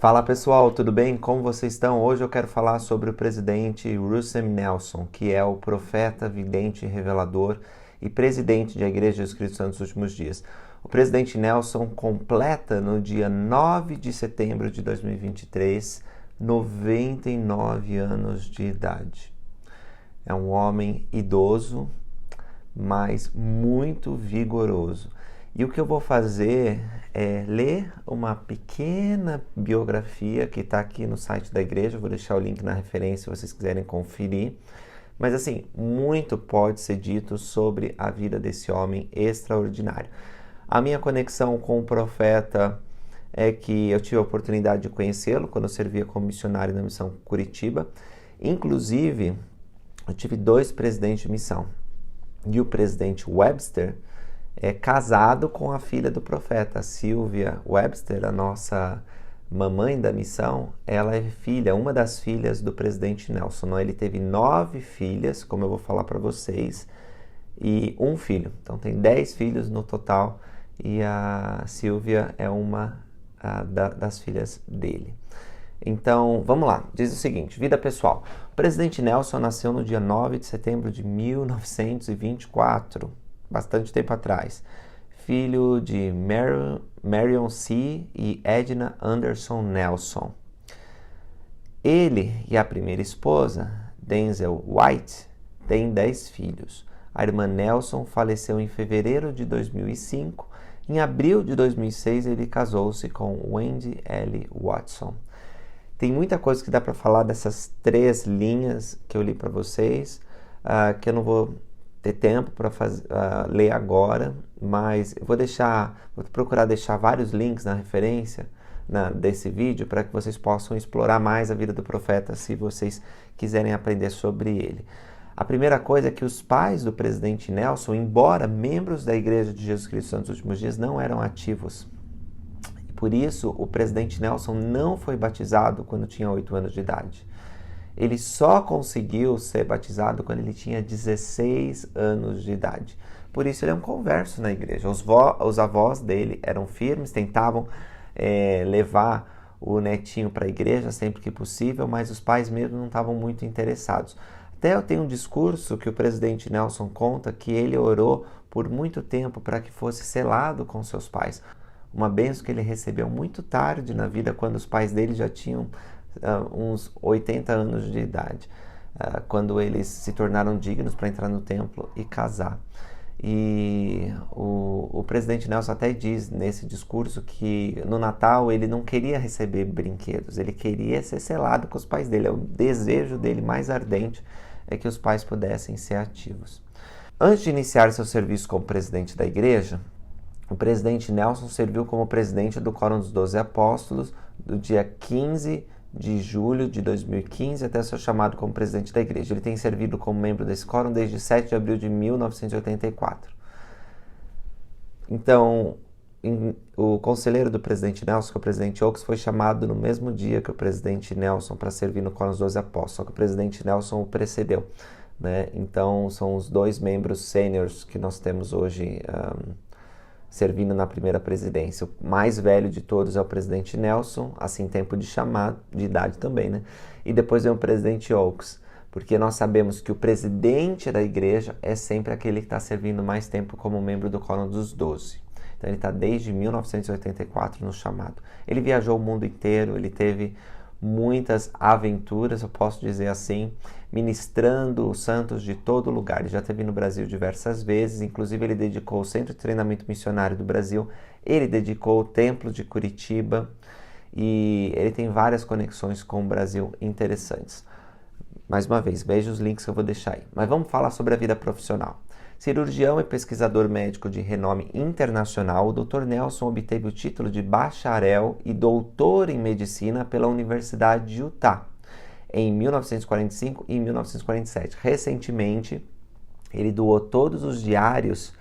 Fala pessoal, tudo bem? Como vocês estão? Hoje eu quero falar sobre o presidente Russell Nelson, que é o profeta, vidente, revelador e presidente da Igreja de Jesus Cristo Santos dos Últimos Dias. O presidente Nelson completa no dia 9 de setembro de 2023 99 anos de idade. É um homem idoso, mas muito vigoroso. E o que eu vou fazer é ler uma pequena biografia que está aqui no site da igreja. Eu vou deixar o link na referência se vocês quiserem conferir. Mas assim, muito pode ser dito sobre a vida desse homem extraordinário. A minha conexão com o profeta é que eu tive a oportunidade de conhecê-lo quando eu servia como missionário na missão Curitiba. Inclusive, eu tive 2 presidentes de missão. E o presidente Webster é casado com a filha do profeta, Sylvia Webster, a nossa mamãe da missão. Ela é filha, uma das filhas do presidente Nelson. Ele teve 9 filhas, como eu vou falar para vocês, e um filho. Então tem 10 filhos no total e a Sylvia é uma das filhas dele. Então, vamos lá. Diz o seguinte: vida pessoal. O presidente Nelson nasceu no dia 9 de setembro de 1924, bastante tempo atrás. Filho de Marion C. e Edna Anderson Nelson. Ele e a primeira esposa, Denzel White, têm 10 filhos. A irmã Nelson faleceu em fevereiro de 2005. Em abril de 2006, ele casou-se com Wendy L. Watson. Tem muita coisa que dá para falar dessas 3 linhas que eu li para vocês, que eu não vou ter tempo para ler agora, mas eu vou procurar deixar vários links na referência desse vídeo para que vocês possam explorar mais a vida do profeta se vocês quiserem aprender sobre ele. A primeira coisa é que os pais do presidente Nelson, embora membros da Igreja de Jesus Cristo Santos dos Últimos Dias, não eram ativos. Por isso, o presidente Nelson não foi batizado quando tinha 8 anos de idade. Ele só conseguiu ser batizado quando ele tinha 16 anos de idade. Por isso, ele é um converso na igreja. Os avós dele eram firmes, tentavam levar o netinho para a igreja sempre que possível, mas os pais mesmo não estavam muito interessados. Até eu tenho um discurso que o presidente Nelson conta que ele orou por muito tempo para que fosse selado com seus pais. Uma bênção que ele recebeu muito tarde na vida, quando os pais dele já tinham uns 80 anos de idade, quando eles se tornaram dignos para entrar no templo e casar. E o presidente Nelson até diz nesse discurso que no Natal ele não queria receber brinquedos, ele queria ser selado com os pais dele. O desejo dele mais ardente é que os pais pudessem ser ativos. Antes de iniciar seu serviço como presidente da igreja, o presidente Nelson serviu como presidente do Quórum dos 12 Apóstolos do dia 15 de julho de 2015 até ser chamado como presidente da igreja. Ele tem servido como membro desse quórum desde 7 de abril de 1984. Então, o conselheiro do presidente Nelson, que é o presidente Oaks, foi chamado no mesmo dia que o presidente Nelson para servir no Quórum dos 12 Apóstolos, só que o presidente Nelson o precedeu, né? Então, são os 2 membros sêniores que nós temos hoje servindo na primeira presidência. O mais velho de todos é o presidente Nelson, assim, tempo de chamado, de idade também, né? E depois vem o presidente Oaks, porque nós sabemos que o presidente da igreja é sempre aquele que está servindo mais tempo como membro do Quórum dos 12. Então ele está desde 1984 no chamado. Ele viajou o mundo inteiro, ele teve muitas aventuras, eu posso dizer assim, ministrando os santos de todo lugar. Ele já esteve no Brasil diversas vezes, inclusive ele dedicou o Centro de Treinamento Missionário do Brasil, ele dedicou o Templo de Curitiba e ele tem várias conexões com o Brasil interessantes. Mais uma vez, veja os links que eu vou deixar aí. Mas vamos falar sobre a vida profissional. Cirurgião e pesquisador médico de renome internacional, o Dr. Nelson obteve o título de bacharel e doutor em medicina pela Universidade de Utah em 1945 e 1947. Recentemente, ele doou todos os diários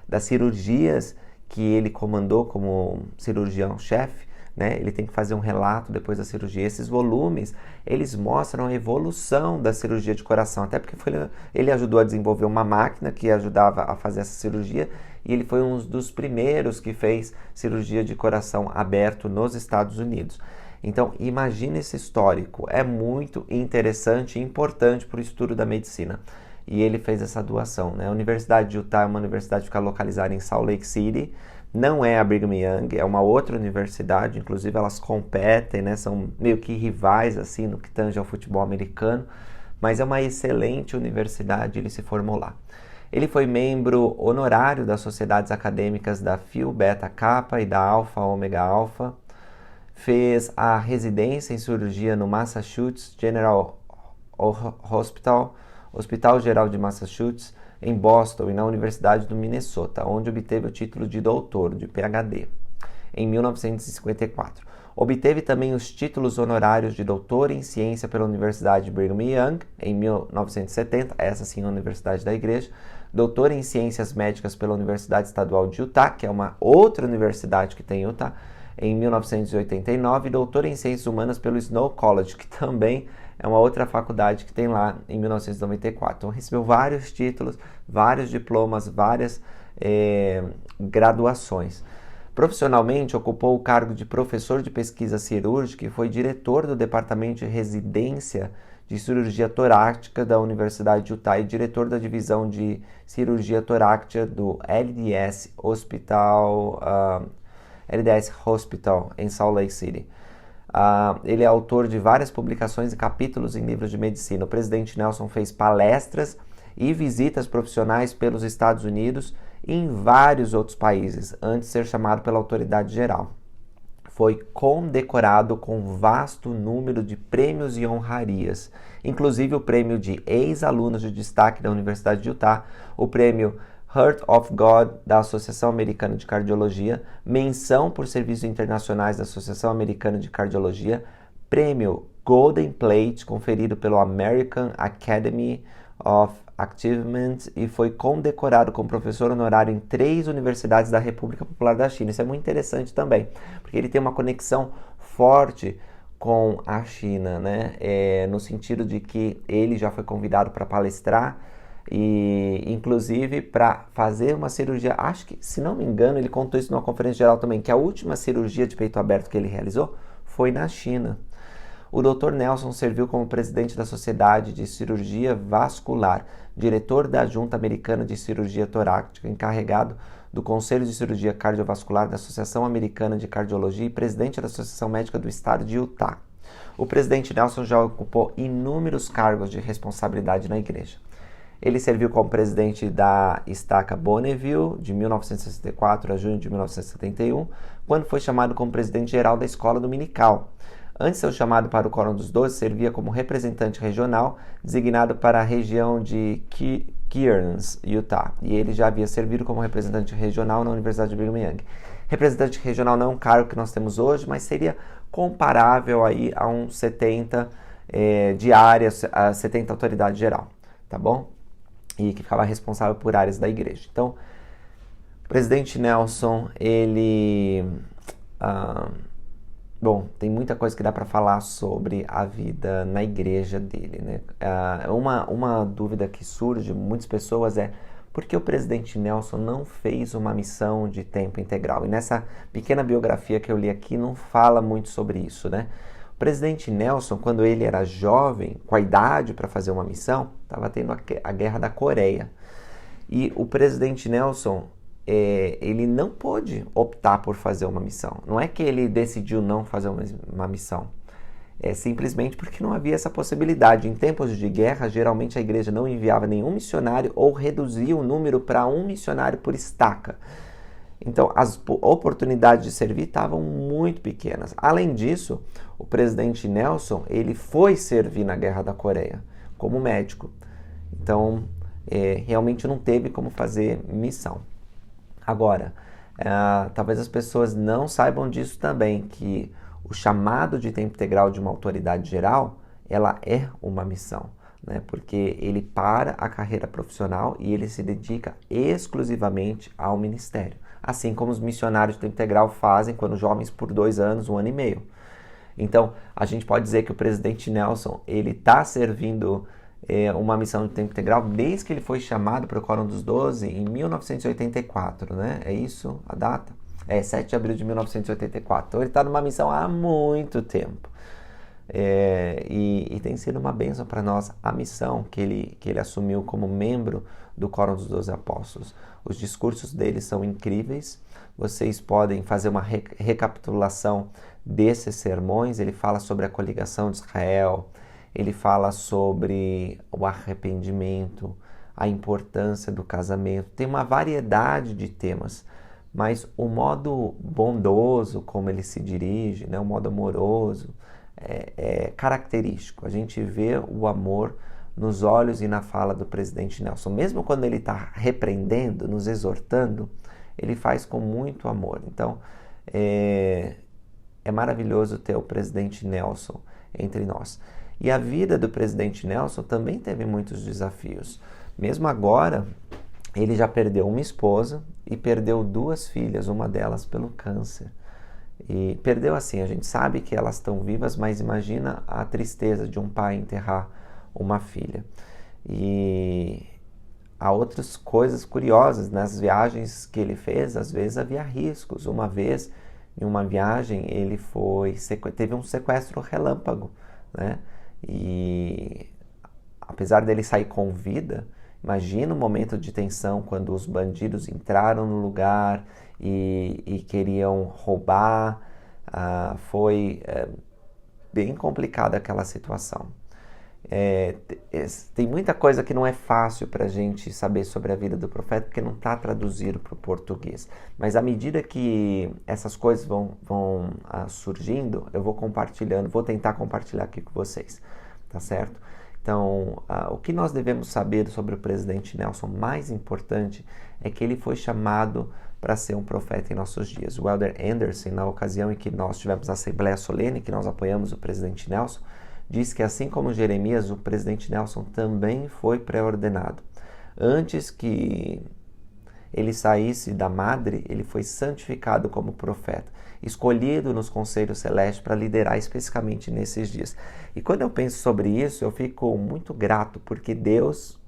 das cirurgias que ele comandou como cirurgião-chefe, né? Ele tem que fazer um relato depois da cirurgia. Esses volumes, eles mostram a evolução da cirurgia de coração, até porque ele ajudou a desenvolver uma máquina que ajudava a fazer essa cirurgia, e ele foi um dos primeiros que fez cirurgia de coração aberto nos Estados Unidos. Então, imagine esse histórico. É muito interessante e importante para o estudo da medicina. E ele fez essa doação, né? A Universidade de Utah é uma universidade que fica localizada em Salt Lake City. Não é a Brigham Young, é uma outra universidade. Inclusive, elas competem, né? São meio que rivais, assim, no que tange ao futebol americano. Mas é uma excelente universidade, ele se formou lá. Ele foi membro honorário das sociedades acadêmicas da Phi Beta Kappa e da Alpha Omega Alpha. Fez a residência em cirurgia no Massachusetts General Hospital, Hospital Geral de Massachusetts, em Boston e na Universidade do Minnesota, onde obteve o título de doutor, de PhD, em 1954. Obteve também os títulos honorários de doutor em ciência pela Universidade de Brigham Young, em 1970, essa sim é a Universidade da Igreja, doutor em ciências médicas pela Universidade Estadual de Utah, que é uma outra universidade que tem em Utah, em 1989, e doutor em ciências humanas pelo Snow College, que também é uma outra faculdade que tem lá, em 1994. Então, recebeu vários títulos, vários diplomas, várias graduações. Profissionalmente, ocupou o cargo de professor de pesquisa cirúrgica e foi diretor do departamento de residência de cirurgia torácica da Universidade de Utah e diretor da divisão de cirurgia torácica do LDS Hospital em Salt Lake City. Ele é autor de várias publicações e capítulos em livros de medicina. O presidente Nelson fez palestras e visitas profissionais pelos Estados Unidos e em vários outros países, antes de ser chamado pela autoridade geral. Foi condecorado com vasto número de prêmios e honrarias, inclusive o prêmio de ex-alunos de destaque da Universidade de Utah, o prêmio Heart of God da Associação Americana de Cardiologia, menção por serviços internacionais da Associação Americana de Cardiologia, prêmio Golden Plate conferido pelo American Academy of Achievement e foi condecorado como professor honorário em 3 universidades da República Popular da China. Isso é muito interessante também, porque ele tem uma conexão forte com a China, né? No sentido de que ele já foi convidado para palestrar e, inclusive, para fazer uma cirurgia. Acho que, se não me engano, ele contou isso numa conferência geral também, que a última cirurgia de peito aberto que ele realizou foi na China. O Dr. Nelson serviu como presidente da Sociedade de Cirurgia Vascular, diretor da Junta Americana de Cirurgia Torácica, encarregado do Conselho de Cirurgia Cardiovascular da Associação Americana de Cardiologia e presidente da Associação Médica do Estado de Utah. O presidente Nelson já ocupou inúmeros cargos de responsabilidade na igreja. Ele serviu como presidente da Estaca Bonneville de 1964 a junho de 1971, quando foi chamado como presidente geral da Escola Dominical. Antes de ser chamado para o Quórum dos 12, servia como representante regional, designado para a região de Kearns, Utah. E ele já havia servido como representante regional na Universidade de Brigham Young. Representante regional não é um cargo que nós temos hoje, mas seria comparável aí a um 70 de áreas, a 70 autoridade geral, tá bom? E que ficava responsável por áreas da igreja. Então, o presidente Nelson, ele... Bom, tem muita coisa que dá para falar sobre a vida na igreja dele, né? Uma dúvida que surge, muitas pessoas, é por que o presidente Nelson não fez uma missão de tempo integral? E nessa pequena biografia que eu li aqui não fala muito sobre isso, né? O presidente Nelson, quando ele era jovem, com a idade para fazer uma missão, estava tendo a Guerra da Coreia. E o presidente Nelson... ele não pôde optar por fazer uma missão. Não é que ele decidiu não fazer uma missão. É simplesmente porque não havia essa possibilidade. Em tempos de guerra, geralmente a igreja não enviava nenhum missionário ou reduzia o número para um missionário por estaca. Então, as oportunidades de servir estavam muito pequenas. Além disso, o presidente Nelson, ele foi servir na Guerra da Coreia como médico. Então, realmente não teve como fazer missão. Agora, talvez as pessoas não saibam disso também, que o chamado de tempo integral de uma autoridade geral, ela é uma missão, né? Porque ele para a carreira profissional e ele se dedica exclusivamente ao ministério. Assim como os missionários de tempo integral fazem quando jovens por 2 anos, 1 ano e meio. Então, a gente pode dizer que o presidente Nelson, ele está servindo... uma missão de tempo integral desde que ele foi chamado para o Quórum dos 12 em 1984, né? É isso a data? 7 de abril de 1984. Então ele está numa missão há muito tempo. E tem sido uma bênção para nós a missão que ele assumiu como membro do Quórum dos 12 Apóstolos. Os discursos dele são incríveis. Vocês podem fazer uma recapitulação desses sermões. Ele fala sobre a coligação de Israel, ele fala sobre o arrependimento, a importância do casamento. Tem uma variedade de temas, mas o modo bondoso como ele se dirige, né, o modo amoroso, é característico. A gente vê o amor nos olhos e na fala do presidente Nelson. Mesmo quando ele está repreendendo, nos exortando, ele faz com muito amor. Então, é maravilhoso ter o presidente Nelson entre nós. E a vida do presidente Nelson também teve muitos desafios. Mesmo agora, ele já perdeu uma esposa e perdeu 2 filhas, uma delas pelo câncer. E perdeu assim, a gente sabe que elas estão vivas, mas imagina a tristeza de um pai enterrar uma filha. E há outras coisas curiosas nas viagens que ele fez, às vezes havia riscos. Uma vez, em uma viagem, ele teve um sequestro relâmpago, né? E apesar dele sair com vida, imagina o momento de tensão quando os bandidos entraram no lugar e queriam roubar. Foi bem complicada aquela situação. Tem muita coisa que não é fácil para a gente saber sobre a vida do profeta, porque não está traduzido para o português. Mas à medida que essas coisas vão surgindo, eu vou compartilhando, vou tentar compartilhar aqui com vocês, tá certo? Então, o que nós devemos saber sobre o presidente Nelson, mais importante, é que ele foi chamado para ser um profeta em nossos dias. O Elder Anderson, na ocasião em que nós tivemos a Assembleia Solene, que nós apoiamos o presidente Nelson, diz que assim como Jeremias, o presidente Nelson também foi pré-ordenado. Antes que ele saísse da madre, ele foi santificado como profeta, escolhido nos conselhos celestes para liderar especificamente nesses dias. E quando eu penso sobre isso, eu fico muito grato, porque Deus,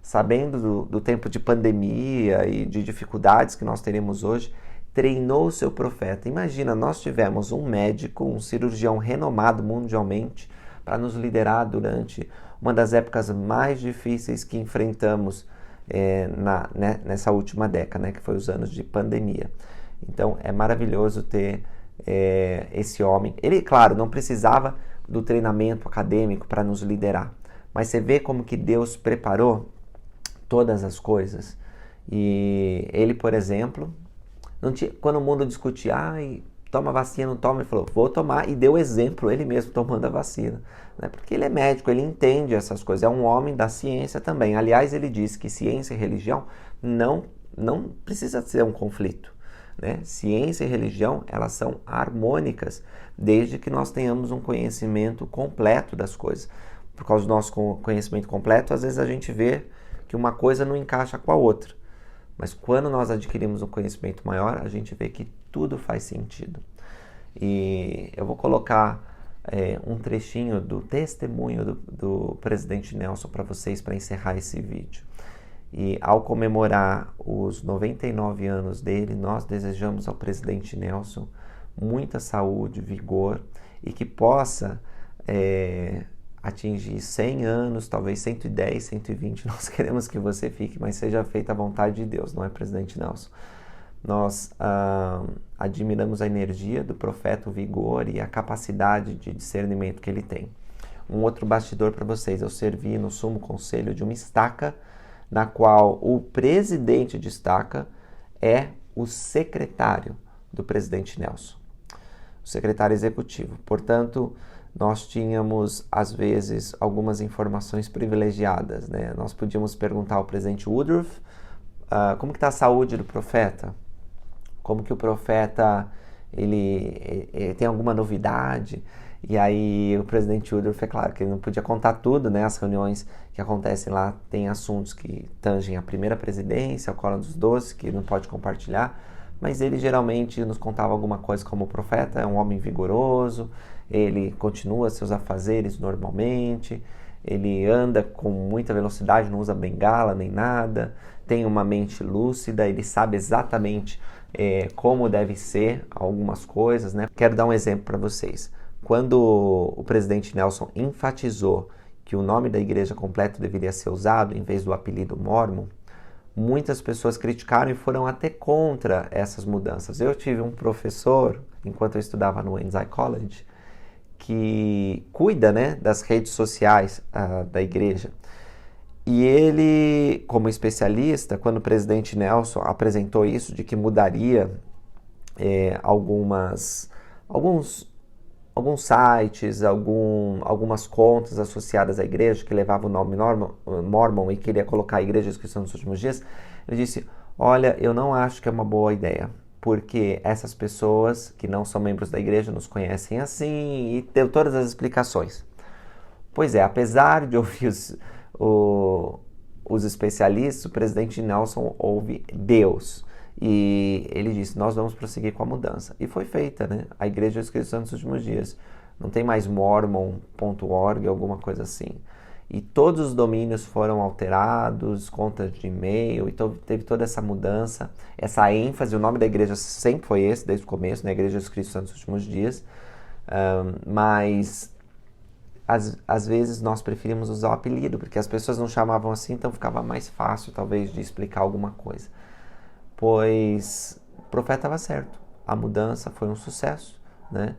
sabendo do tempo de pandemia e de dificuldades que nós teremos hoje, treinou o seu profeta. Imagina, nós tivemos um médico, um cirurgião renomado mundialmente, para nos liderar durante uma das épocas mais difíceis que enfrentamos nessa última década, né, que foi os anos de pandemia. Então, é maravilhoso ter esse homem. Ele, claro, não precisava do treinamento acadêmico para nos liderar, mas você vê como que Deus preparou todas as coisas. E ele, por exemplo, quando o mundo discutia, toma vacina, não toma, ele falou, vou tomar, e deu exemplo, ele mesmo tomando a vacina, né? Porque ele é médico, ele entende essas coisas, é um homem da ciência também. Aliás, ele diz que ciência e religião não precisa ser um conflito, né? Ciência e religião, elas são harmônicas, desde que nós tenhamos um conhecimento completo das coisas. Por causa do nosso conhecimento completo, às vezes a gente vê que uma coisa não encaixa com a outra. Mas quando nós adquirimos um conhecimento maior, a gente vê que tudo faz sentido. E eu vou colocar um trechinho do testemunho do presidente Nelson para vocês, para encerrar esse vídeo. E ao comemorar os 99 anos dele, nós desejamos ao presidente Nelson muita saúde, vigor, e que possa atingir 100 anos, talvez 110, 120, nós queremos que você fique, mas seja feita a vontade de Deus, não é, presidente Nelson? Nós admiramos a energia do profeta, o vigor e a capacidade de discernimento que ele tem. Um outro bastidor para vocês, eu servi no Sumo Conselho de uma estaca, na qual o presidente de estaca é o secretário do presidente Nelson, o secretário executivo. Portanto, nós tínhamos, às vezes, algumas informações privilegiadas, né? Nós podíamos perguntar ao presidente Woodruff como que está a saúde do profeta, como que o profeta ele tem alguma novidade. E aí o presidente Woodruff, é claro que ele não podia contar tudo, né? As reuniões que acontecem lá têm assuntos que tangem a primeira presidência, o Quórum dos 12, que não pode compartilhar, mas ele geralmente nos contava alguma coisa como o profeta é um homem vigoroso, ele continua seus afazeres normalmente, ele anda com muita velocidade, não usa bengala nem nada, tem uma mente lúcida, ele sabe exatamente como deve ser algumas coisas, né? Quero dar um exemplo para vocês. Quando o presidente Nelson enfatizou que o nome da igreja completo deveria ser usado em vez do apelido Mormon, muitas pessoas criticaram e foram até contra essas mudanças. Eu tive um professor, enquanto eu estudava no Ensign College, que cuida, né, das redes sociais da igreja. E ele, como especialista, quando o presidente Nelson apresentou isso, de que mudaria alguns sites, algumas contas associadas à igreja que levavam o nome Mormon e queria colocar a Igreja Cristã dos Últimos Dias, ele disse, olha, eu não acho que é uma boa ideia, porque essas pessoas que não são membros da igreja nos conhecem assim, e deu todas as explicações. Pois é, apesar de ouvir os especialistas, o presidente Nelson ouve Deus. E ele disse, nós vamos prosseguir com a mudança. E foi feita, né? A Igreja dos Cristãos dos Últimos Dias. Não tem mais mormon.org, alguma coisa assim. E todos os domínios foram alterados, contas de e-mail, e teve toda essa mudança, essa ênfase. O nome da igreja sempre foi esse, desde o começo, né? Igreja dos Cristãos dos Últimos Dias. Mas às vezes nós preferimos usar o apelido, porque as pessoas não chamavam assim, então ficava mais fácil, talvez, de explicar alguma coisa. Pois o profeta estava certo, a mudança foi um sucesso, né?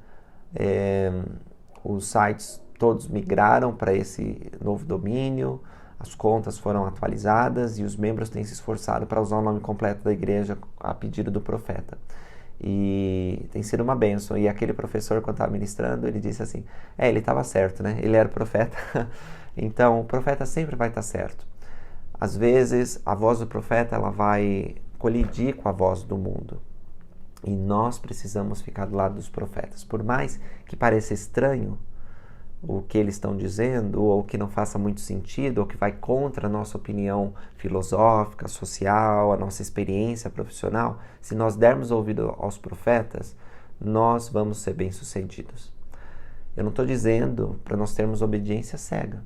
Os sites todos migraram para esse novo domínio, as contas foram atualizadas e os membros têm se esforçado para usar o nome completo da igreja a pedido do profeta. E tem sido uma bênção. E aquele professor, quando estava ministrando, ele disse assim, ele estava certo, né? Ele era profeta. Então, o profeta sempre vai estar certo. Às vezes, a voz do profeta ela vai colidir com a voz do mundo. E nós precisamos ficar do lado dos profetas. Por mais que pareça estranho o que eles estão dizendo, ou que não faça muito sentido, ou que vai contra a nossa opinião filosófica, social, a nossa experiência profissional, se nós dermos ouvido aos profetas, nós vamos ser bem-sucedidos. Eu não estou dizendo para nós termos obediência cega.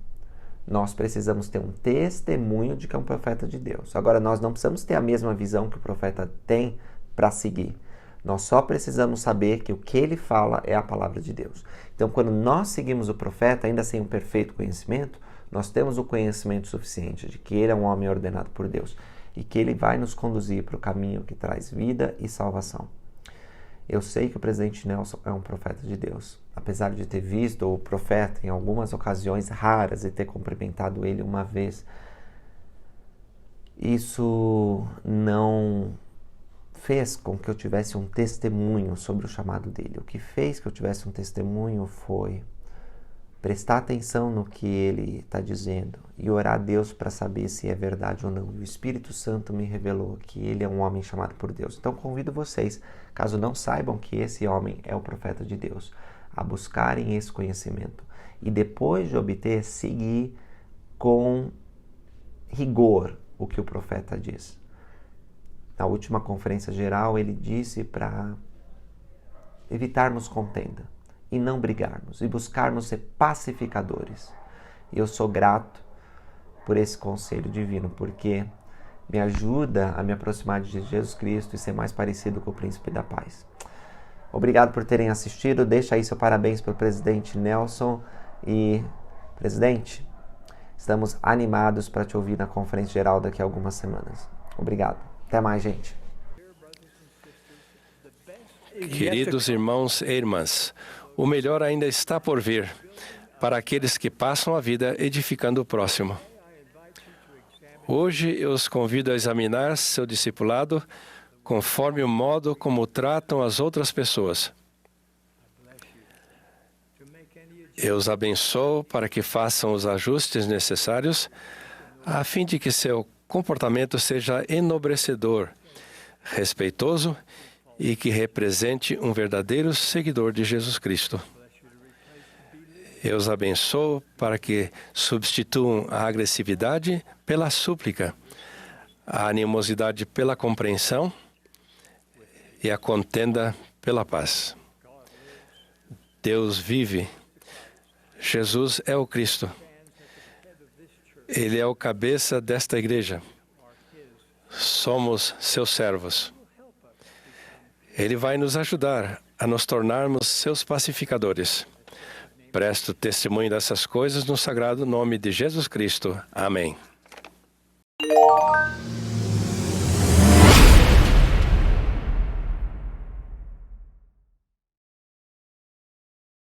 Nós precisamos ter um testemunho de que é um profeta de Deus. Agora, nós não precisamos ter a mesma visão que o profeta tem para seguir. Nós só precisamos saber que o que ele fala é a palavra de Deus. Então, quando nós seguimos o profeta, ainda sem um perfeito conhecimento, nós temos o conhecimento suficiente de que ele é um homem ordenado por Deus e que ele vai nos conduzir para o caminho que traz vida e salvação. Eu sei que o presidente Nelson é um profeta de Deus. Apesar de ter visto o profeta em algumas ocasiões raras e ter cumprimentado ele uma vez, isso não fez com que eu tivesse um testemunho sobre o chamado dele. O que fez que eu tivesse um testemunho foi prestar atenção no que ele está dizendo e orar a Deus para saber se é verdade ou não. O Espírito Santo me revelou que ele é um homem chamado por Deus. Então convido vocês, caso não saibam que esse homem é o profeta de Deus, a buscarem esse conhecimento e depois de obter, seguir com rigor o que o profeta diz. Na última conferência geral, ele disse para evitarmos contenda e não brigarmos e buscarmos ser pacificadores. E eu sou grato por esse conselho divino, porque me ajuda a me aproximar de Jesus Cristo e ser mais parecido com o Príncipe da Paz. Obrigado por terem assistido. Deixa aí seu parabéns para o presidente Nelson. E, presidente, estamos animados para te ouvir na conferência geral daqui a algumas semanas. Obrigado. Até mais, gente. Queridos irmãos e irmãs, o melhor ainda está por vir para aqueles que passam a vida edificando o próximo. Hoje eu os convido a examinar seu discipulado conforme o modo como tratam as outras pessoas. Eu os abençoo para que façam os ajustes necessários a fim de que seu comportamento seja enobrecedor, respeitoso e que represente um verdadeiro seguidor de Jesus Cristo. Eu os abençoo para que substituam a agressividade pela súplica, a animosidade pela compreensão e a contenda pela paz. Deus vive. Jesus é o Cristo. Ele é o cabeça desta igreja. Somos seus servos. Ele vai nos ajudar a nos tornarmos seus pacificadores. Presto testemunho dessas coisas no sagrado nome de Jesus Cristo. Amém.